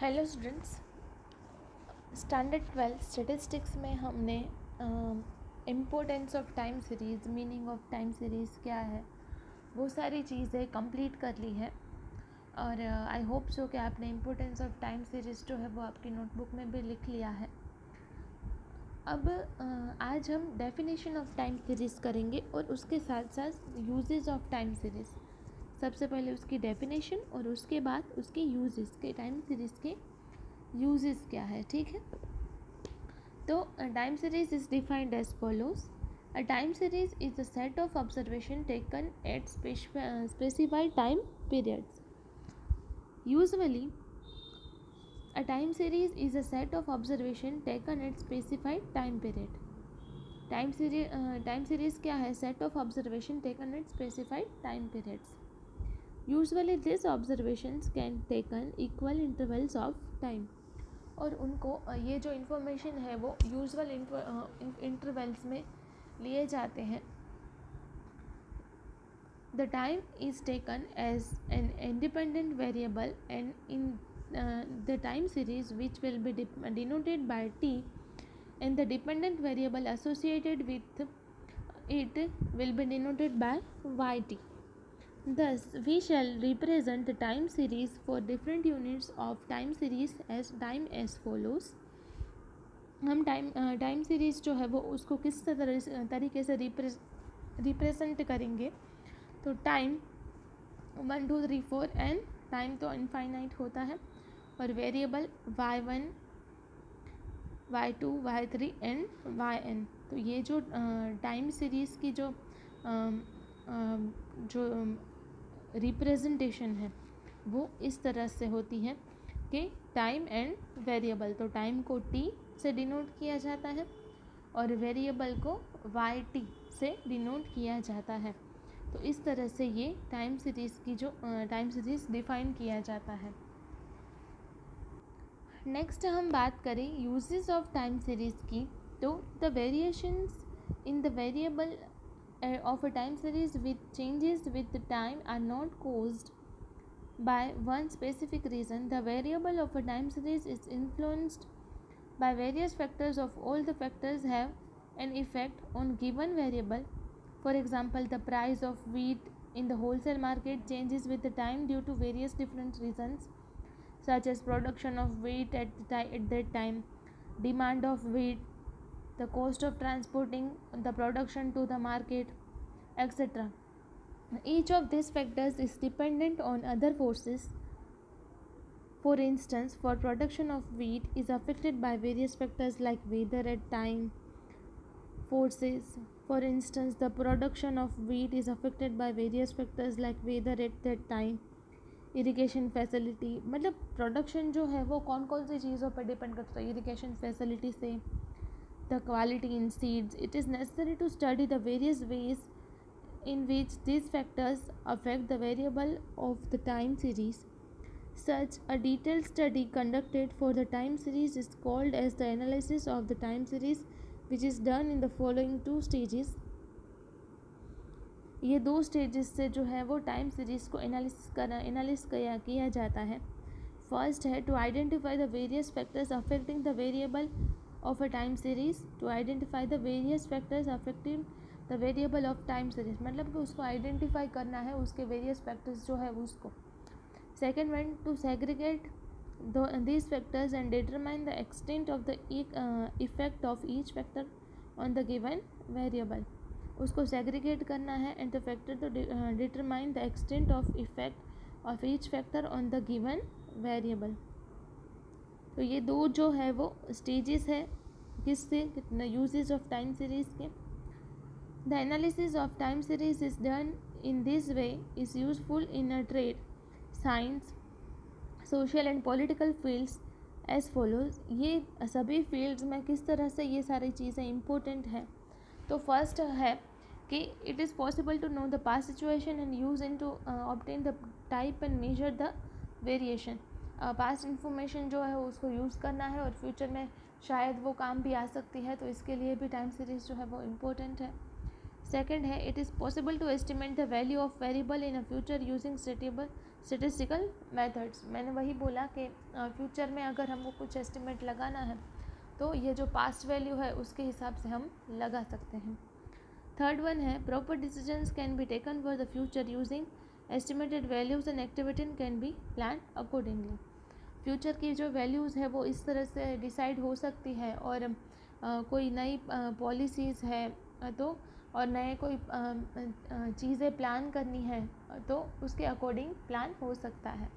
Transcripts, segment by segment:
Hello students, standard 12 statistics में हमने importance of time series, meaning of time series क्या है, वो सारी चीज़ें कंप्लीट कर ली है। और आई होप सो कि आपने इम्पोर्टेंस ऑफ टाइम सीरीज़ जो है वो आपकी नोटबुक में भी लिख लिया है। अब आज हम डेफिनेशन ऑफ टाइम सीरीज़ करेंगे और उसके साथ साथ यूजेस ऑफ टाइम सीरीज़। सबसे पहले उसकी डेफिनेशन और उसके बाद उसके यूजेस के, टाइम सीरीज़ के यूजेस क्या है। ठीक है, तो time series is defined as follows. A time series is a set of observation taken at specified time periods. Usually a time series is a set of observation taken at specified time period. Time series क्या है? Set of observation taken eight specified time periods. Usually this observations can taken equal intervals of time. और उनको ये जो information है वो usual intervals में लिए जाते हैं. The time is taken as an independent variable and in the time series which will be denoted by T and the dependent variable associated with it will be denoted by yt. Thus, we shall represent the time series for different units of time series as time as follows. हम time series जो है वो उसको किस तरीके से represent करेंगे. तो टाइम 1 2 3 4 एन, टाइम तो इनफाइनाइट होता है, और variable y1 y2 y3 and yn. तो ये जो टाइम सीरीज़ की जो रिप्रेजेंटेशन है वो इस तरह से होती है कि टाइम एंड वेरिएबल, तो टाइम को t से डिनोट किया जाता है और वेरिएबल को yt से डिनोट किया जाता है. तो इस तरह से ये टाइम सीरीज़ की जो टाइम सीरीज़ डिफाइन किया जाता है. नेक्स्ट हम बात करें यूजेस ऑफ टाइम सीरीज़ की. तो the variations in the variable of a time series with changes with the time are not caused by one specific reason. The variable of a time series is influenced by various factors. Of all the factors have an effect on given variable. For example, the price of wheat in the wholesale market changes with the time due to various different reasons, such as production of wheat at that time, demand of wheat, the cost of transporting the production to the market, etc. Each of these factors is dependent on other forces. For instance, for production of wheat is affected by various factors like weather at time forces. For instance, the production of wheat is affected by various factors like weather at that time, irrigation facility. मतलब production जो है वो कौन कौन सी चीज़ों पर depend करता है? इरिगेशन फैसिलिटी से, the quality in seeds. It is necessary to study the various ways in which these factors affect the variable of the time series. Such a detailed study conducted for the time series is called as the analysis of the time series, which is done in the following 2 stages. ये 2 stages से जो है वो time series को एनालिस किया जाता है. First है to identify the various factors affecting the variable of a time series. To identify the various factors affecting the variable of time series, मतलब कि उसको आइडेंटिफाई करना है, उसके वेरियस फैक्टर्स जो है उसको. Second one two segregate these factors and determine the extent of the effect of each factor on the given variable. उसको सेग्रीगेट करना है and the factor to determine the extent of effect of each factor on the given variable. तो ये 2 जो है वो stages है किससे, यूजेस ऑफ टाइम सीरीज़ के. The analysis of time series is done in this way is useful in a trade, science, social and political fields as follows. ये सभी fields में किस तरह से ये सारी चीज़ें important हैं. तो first है कि it is possible to know the past situation and use it to obtain the type and measure the variation. past information जो है उसको यूज़ करना है और फ्यूचर में शायद वो काम भी आ सकती है, तो इसके लिए भी टाइम सीरीज़ जो है वो इम्पोर्टेंट है. सेकेंड है it is possible to estimate the value of variable in a future using statistical methods, मैंने वही बोला कि फ्यूचर में अगर हमको कुछ एस्टिमेट लगाना है तो ये जो पास्ट वैल्यू है उसके हिसाब से हम लगा सकते हैं। थर्ड वन है proper decisions can be taken for the future using estimated values and activity can be plan accordingly. Future की जो वैल्यूज़ है वो इस तरह से डिसाइड हो सकती है, और कोई नई पॉलिसीज़ है तो और नए कोई चीज़ें प्लान करनी है तो उसके अकॉर्डिंग प्लान हो सकता है।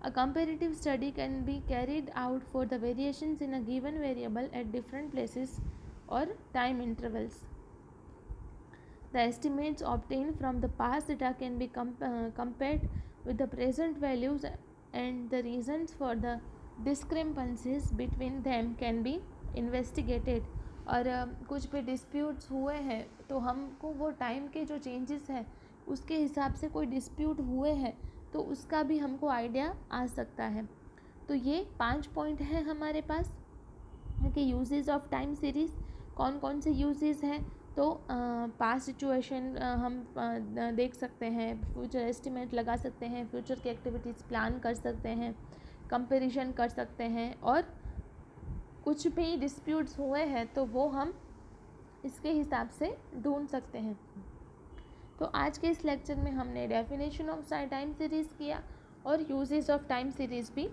A comparative study can be carried out for the variations in a given variable at different places or time intervals. The estimates obtained from the past data can be compared with the present values, and the reasons for the discrepancies between them can be investigated. और कुछ भी disputes हुए हैं तो हमको वो time के जो चेंजेस हैं उसके हिसाब से कोई डिस्प्यूट हुए हैं तो उसका भी हमको आइडिया आ सकता है। तो ये 5 पॉइंट हैं हमारे पास कि यूजेस ऑफ टाइम सीरीज़ कौन कौन से यूजेस हैं। तो पास्ट सिचुएशन हम देख सकते हैं, फ्यूचर एस्टिमेट लगा सकते हैं, फ्यूचर की एक्टिविटीज़ प्लान कर सकते हैं, कंपैरिजन कर सकते हैं, और कुछ भी डिस्प्यूट्स हुए हैं तो वो हम इसके हिसाब से ढूंढ सकते हैं। तो आज के इस लेक्चर में हमने डेफिनेशन ऑफ टाइम सीरीज़ किया और यूजेस ऑफ टाइम सीरीज़ भी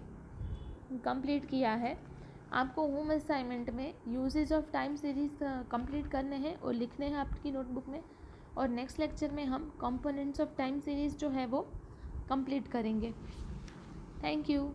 कंप्लीट किया है। आपको होम असाइनमेंट में uses of time series complete करने हैं और लिखने हैं आपकी नोटबुक में, और नेक्स्ट लेक्चर में हम कंपोनेंट्स ऑफ टाइम सीरीज़ जो है वो कंप्लीट करेंगे। Thank you.